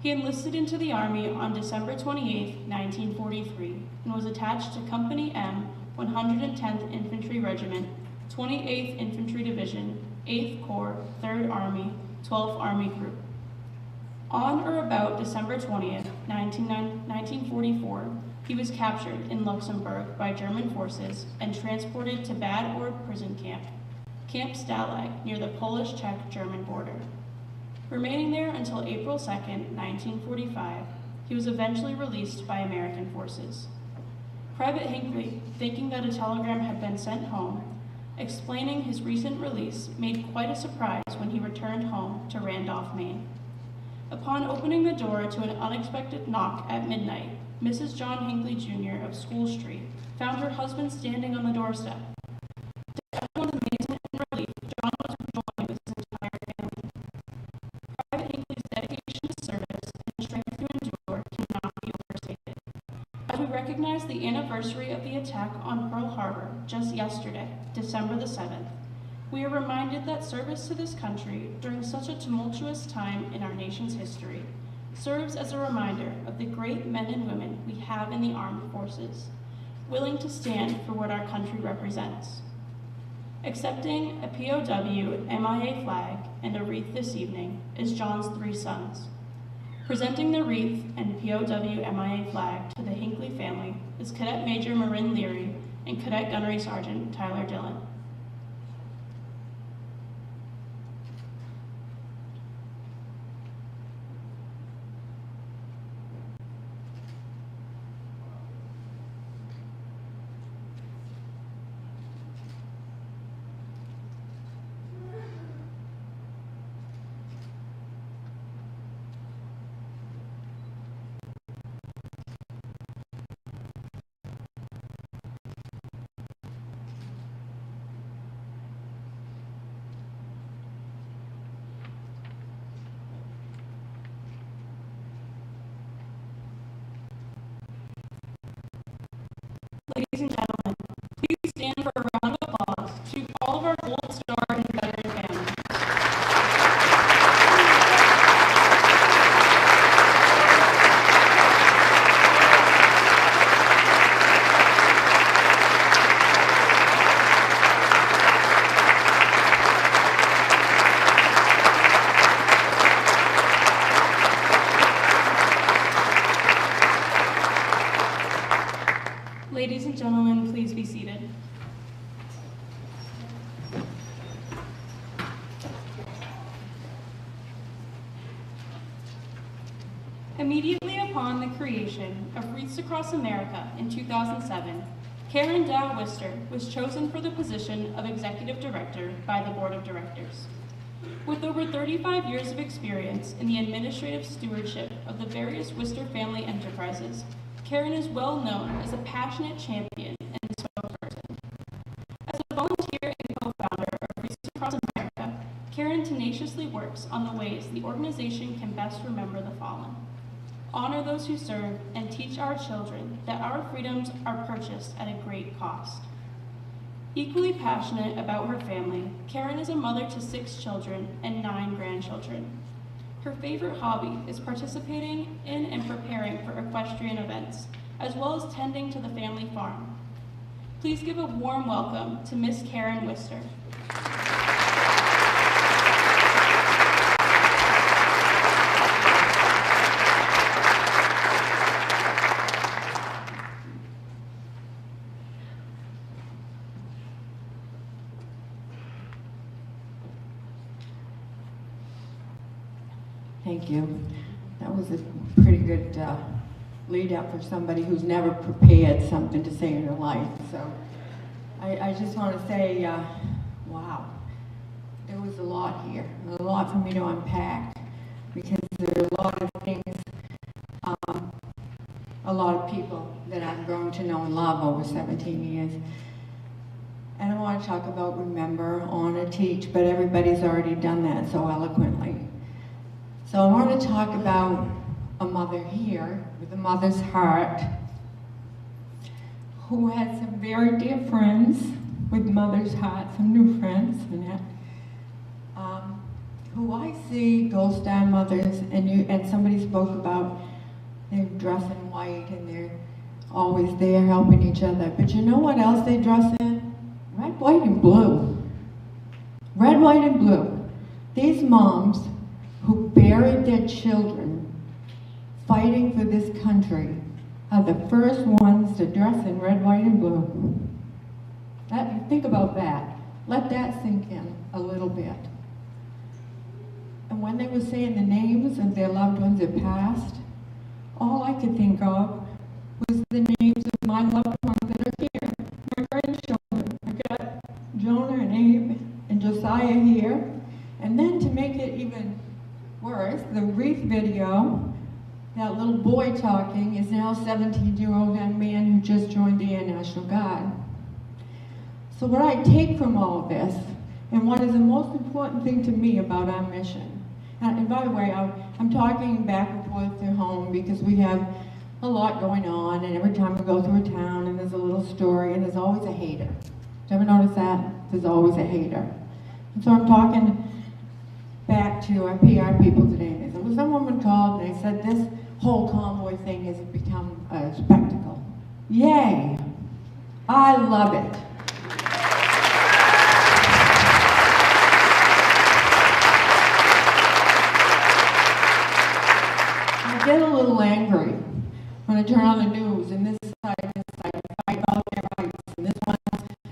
He enlisted into the Army on December 28, 1943, and was attached to Company M, 110th Infantry Regiment, 28th Infantry Division, 8th Corps, 3rd Army, 12th Army Group. On or about December 20th, 1944, he was captured in Luxembourg by German forces and transported to Bad Ord prison camp, Camp Stalag, near the Polish-Czech-German border. Remaining there until April 2nd, 1945, he was eventually released by American forces. Private Hinckley, thinking that a telegram had been sent home, explaining his recent release, made quite a surprise when he returned home to Randolph, Maine. Upon opening the door to an unexpected knock at midnight, Mrs. John Hinckley Jr. of School Street found her husband standing on the doorstep. To everyone's amazement and relief, John was rejoined with his entire family. Private Hinckley's dedication to service and strength to endure cannot be overstated. As we recognize the anniversary of the attack on Pearl Harbor just yesterday, December the 7th, we are reminded that service to this country during such a tumultuous time in our nation's history serves as a reminder of the great men and women we have in the armed forces, willing to stand for what our country represents. Accepting a POW MIA flag and a wreath this evening is John's 3 sons. Presenting the wreath and POW MIA flag to the Hinckley family is Cadet Major Marin Leary and Cadet Gunnery Sergeant Tyler Dillon. Ladies and gentlemen, please stand for a round of applause to all of our Gold Star and veteran families. Ladies and gentlemen, please be seated. Immediately upon the creation of Wreaths Across America in 2007, Karen Dow Wister was chosen for the position of Executive Director by the Board of Directors. With over 35 years of experience in the administrative stewardship of the various Wister family enterprises, Karen is well known as a passionate champion and spokesperson. As a volunteer and co-founder of Wreaths Across America, Karen tenaciously works on the ways the organization can best remember the fallen, honor those who serve, and teach our children that our freedoms are purchased at a great cost. Equally passionate about her family, Karen is a mother to 6 children and 9 grandchildren. Her favorite hobby is participating in and preparing for equestrian events, as well as tending to the family farm. Please give a warm welcome to Miss Karen Wister. Thank you. That was a pretty good lead up for somebody who's never prepared something to say in her life. So I just want to say, wow, there was a lot here, a lot for me to unpack, because there are a lot of things, a lot of people that I've grown to know and love over 17 years. And I want to talk about remember, honor, teach, but everybody's already done that so eloquently. So I want to talk about a mother here with a mother's heart who had some very dear friends with mother's heart, some new friends, who I see Gold Star mothers, and somebody spoke about they dress in white and they're always there helping each other. But you know what else they dress in? Red, white, and blue. Red, white, and blue. These moms who buried their children fighting for this country are the first ones to dress in red, white, and blue. Think about that. Let that sink in a little bit. And when they were saying the names of their loved ones that passed, all I could think of was the names of my loved ones even worse, the Wreath video, that little boy talking is now a 17-year-old young man who just joined the Air National Guard. So what I take from all of this, and what is the most important thing to me about our mission, and by the way, I'm talking back and forth to home because we have a lot going on, and every time we go through a town and there's a little story, and there's always a hater. Do you ever notice that? There's always a hater. And so I'm talking back to our PR people today, and they said, well, some woman called and they said this whole convoy thing has become a spectacle. Yay! I love it. I get a little angry when I turn on the news and this side fight about their rights, and this one's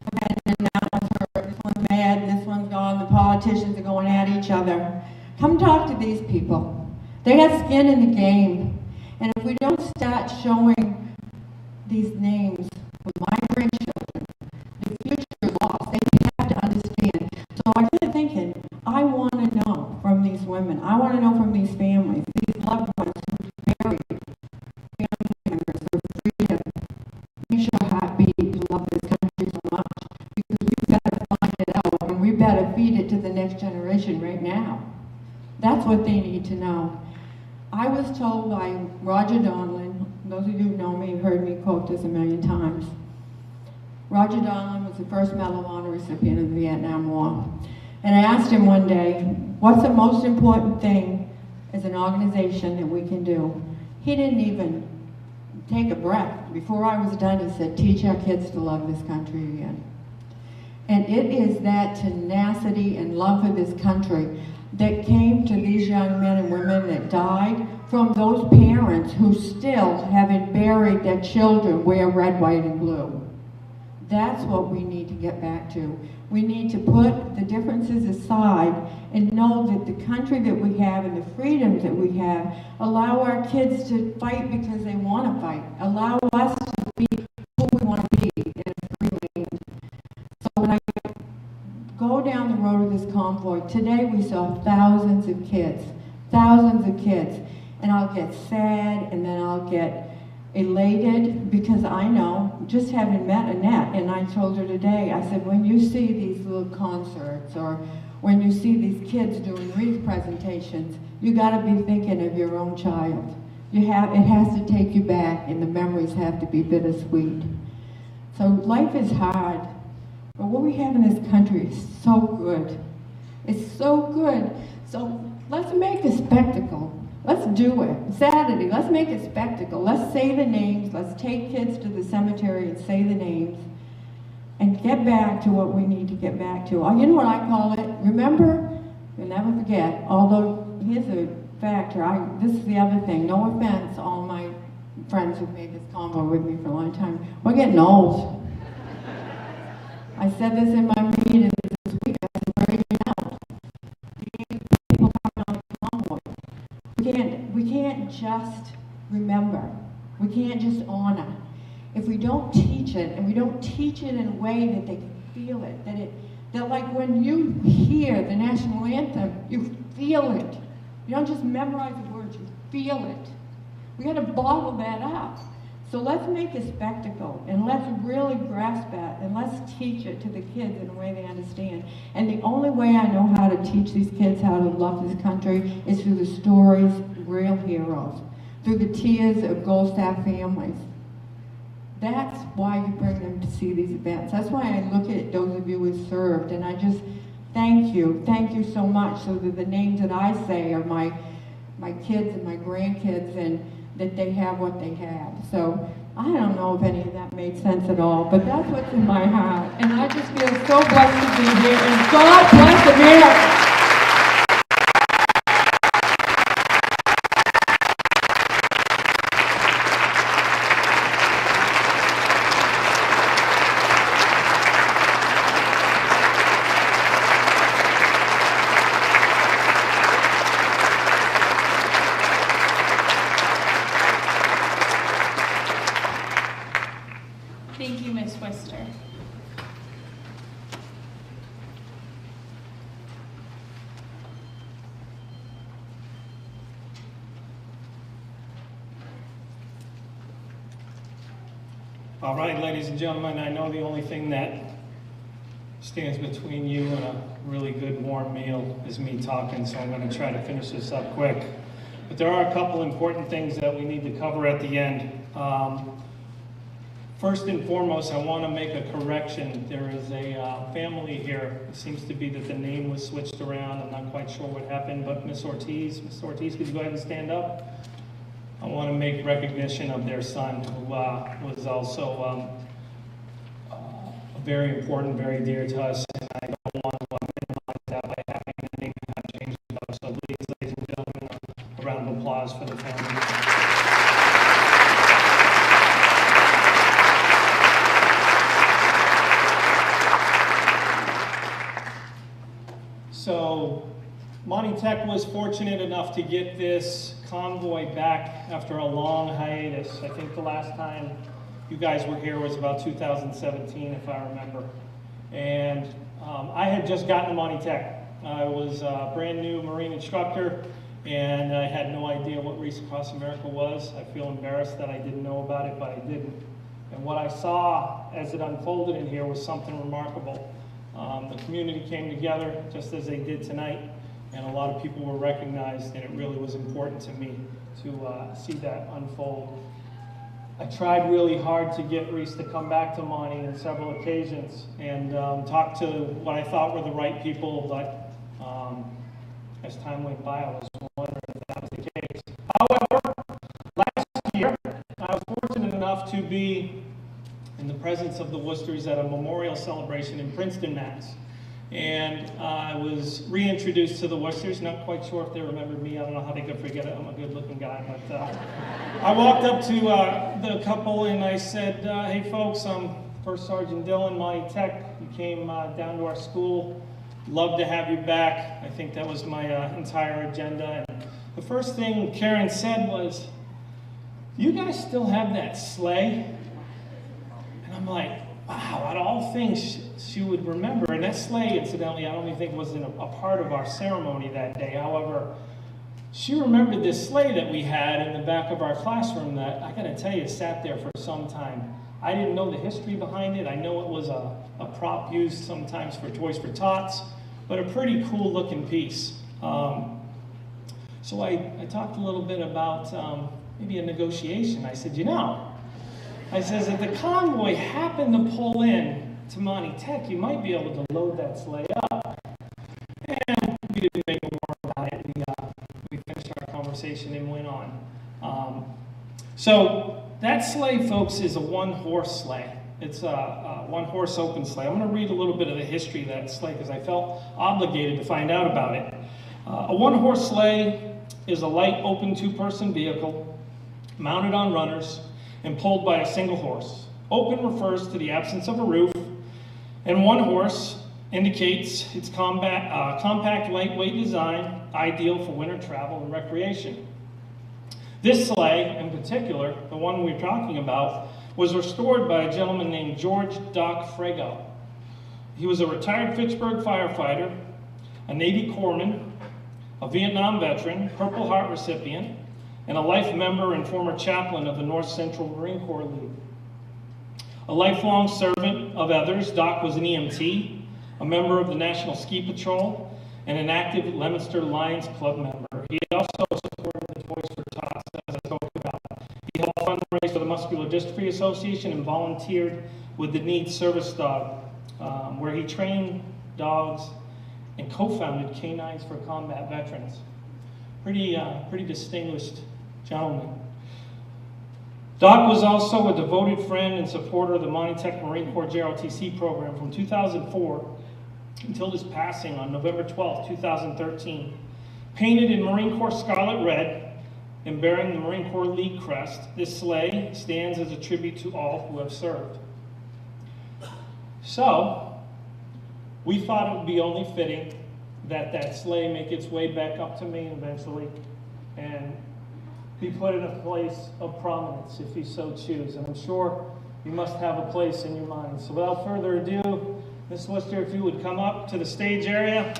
abandoned, that one's hurt, this one's mad, this one's gone, the politicians are going at each other. Come talk to these people. They got skin in the game. And if we don't start showing these names with my grandchildren, the future is lost. They have to understand. So I get thinking, I want to know from these women, I want to know from these families, these loved ones who buried family members or freedom. Makes your heart beat to love this country so much, because we better find it out and we better feed it to the next generation right now. That's what they need to know. I was told by Roger Donlin, those of you who know me have heard me quote this a million times. Roger Donlin was the first Medal of Honor recipient of the Vietnam War. And I asked him one day, what's the most important thing as an organization that we can do? He didn't even take a breath. Before I was done, he said, teach our kids to love this country again. And it is that tenacity and love for this country that came to these young men and women that died from those parents who still haven't buried their children wear red, white, and blue. That's what we need to get back to. We need to put the differences aside and know that the country that we have and the freedoms that we have allow our kids to fight because they want to fight. Allow us to be who we want to be in a free land. So when I go down the road of this convoy, today we saw thousands of kids, and I'll get sad and then I'll get elated because I know, just having met Annette, and I told her today, I said, when you see these little concerts or when you see these kids doing wreath presentations, you got to be thinking of your own child. It has to take you back, and the memories have to be bittersweet. So life is hard, but what we have in this country is so good. It's so good. So let's make a spectacle. Let's do it. Saturday, let's make a spectacle. Let's say the names. Let's take kids to the cemetery and say the names and get back to what we need to get back to. You know what I call it? Remember, you'll never forget, although here's a factor. This is the other thing. No offense, all my friends who've made this convo with me for a long time. We're getting old. I said this in my meeting this week. I said, we're aging out. People coming on the convoy. We can't just remember. We can't just honor. If we don't teach it, and we don't teach it in a way that they can feel it, that like when you hear the national anthem, you feel it. You don't just memorize the words, you feel it. We got to bottle that up. So let's make a spectacle, and let's really grasp that, and let's teach it to the kids in a way they understand. And the only way I know how to teach these kids how to love this country is through the stories of real heroes, through the tears of Gold Staff families. That's why you bring them to see these events. That's why I look at those of you who served, and I just thank you so much, so that the names that I say are my kids and my grandkids, and that they have what they have. So I don't know if any of that made sense at all, but that's what's in my heart. And I just feel so blessed to be here, and God bless America. Thank you, Ms. Wister. All right, ladies and gentlemen, I know the only thing that stands between you and a really good warm meal is me talking, so I'm going to try to finish this up quick. But there are a couple important things that we need to cover at the end. First and foremost, I want to make a correction. There is a family here. It seems to be that the name was switched around. I'm not quite sure what happened, but Miss Ortiz, could you go ahead and stand up? I want to make recognition of their son, who was also very important, very dear to us, and I don't want to minimize that by having the name changed up. So please, ladies and gentlemen, a round of applause for the family. So Monty Tech was fortunate enough to get this convoy back after a long hiatus. I think the last time you guys were here was about 2017, if I remember. And I had just gotten to Monty Tech. I was a brand new Marine instructor, and I had no idea what Wreaths Across America was. I feel embarrassed that I didn't know about it, but I didn't. And what I saw as it unfolded in here was something remarkable. The community came together just as they did tonight, and a lot of people were recognized, and it really was important to me to see that unfold. I tried really hard to get Wreaths to come back to Monty on several occasions and talk to what I thought were the right people, but as time went by, I was wondering if that was the case. However, last year, I was fortunate enough to be in the presence of the Worcesters at a memorial celebration in Princeton, Mass. And I was reintroduced to the Worcesters. Not quite sure if they remembered me. I don't know how they could forget it. I'm a good-looking guy. But I walked up to the couple and I said, hey, folks, I'm First Sergeant Dillon, Monty Tech. You came down to our school. Love to have you back. I think that was my entire agenda. And the first thing Karen said was, do you guys still have that sleigh? And I'm like, wow, out of all things she would remember. And that sleigh, incidentally, I don't even think was a part of our ceremony that day. However, she remembered this sleigh that we had in the back of our classroom that, I gotta tell you, sat there for some time. I didn't know the history behind it. I know it was a prop used sometimes for Toys for Tots, but a pretty cool looking piece. So I talked a little bit about maybe a negotiation. I said, I says, if the convoy happened to pull in to Monty Tech, you might be able to load that sleigh up. And we didn't make more about it. We finished our conversation and went on. So that sleigh, folks, is a one-horse sleigh. It's a one-horse open sleigh. I'm going to read a little bit of the history of that sleigh because I felt obligated to find out about it. A one-horse sleigh is a light, open two-person vehicle mounted on runners and pulled by a single horse. Open refers to the absence of a roof, and one horse indicates its compact, lightweight design, ideal for winter travel and recreation. This sleigh, in particular, the one we're talking about, was restored by a gentleman named George Doc Frago. He was a retired Fitchburg firefighter, a Navy corpsman, a Vietnam veteran, Purple Heart recipient, and a life member and former chaplain of the North Central Marine Corps League. A lifelong servant of others, Doc was an EMT, a member of the National Ski Patrol, and an active Leominster Lions Club member. He also supported the Toys for Tots, as I spoke about. He helped fundraise for the Muscular Dystrophy Association and volunteered with the Needs Service Dog, where he trained dogs and co-founded Canines for Combat Veterans. Pretty distinguished gentleman. Doc was also a devoted friend and supporter of the Monty Tech Marine Corps JROTC program from 2004 until his passing on November 12, 2013. Painted in Marine Corps Scarlet Red and bearing the Marine Corps League crest, this sleigh stands as a tribute to all who have served. So, we thought it would be only fitting that sleigh make its way back up to me eventually and be put in a place of prominence if you so choose. And I'm sure you must have a place in your mind. So without further ado, Ms. Worcester, if you would come up to the stage area.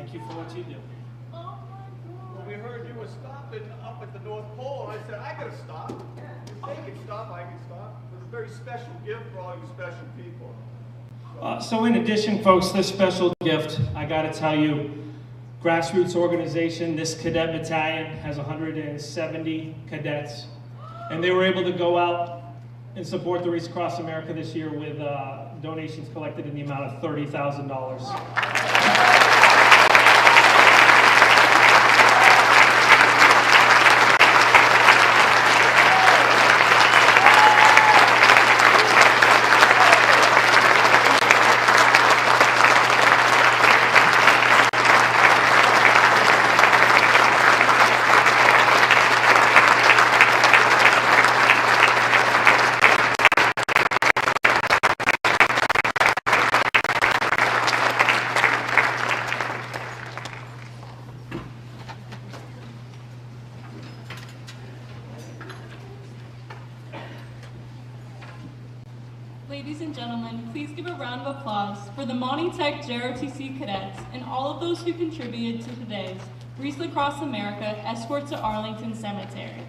Thank you for what you do. Well, we heard you were stopping up at the North Pole, and I said, I gotta stop. If they can stop, I can stop. There's a very special gift for all you special people. So in addition, folks, this special gift, I got to tell you, grassroots organization, this cadet battalion has 170 cadets, and they were able to go out and support the Wreaths Across America this year with donations collected in the amount of $30,000. Ladies and gentlemen, please give a round of applause for the Monty Tech JROTC cadets and all of those who contributed to today's Wreaths Across America Escort to Arlington Cemetery.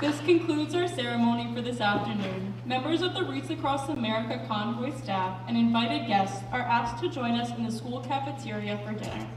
This concludes our ceremony for this afternoon. Members of the Wreaths Across America convoy staff and invited guests are asked to join us in the school cafeteria for dinner.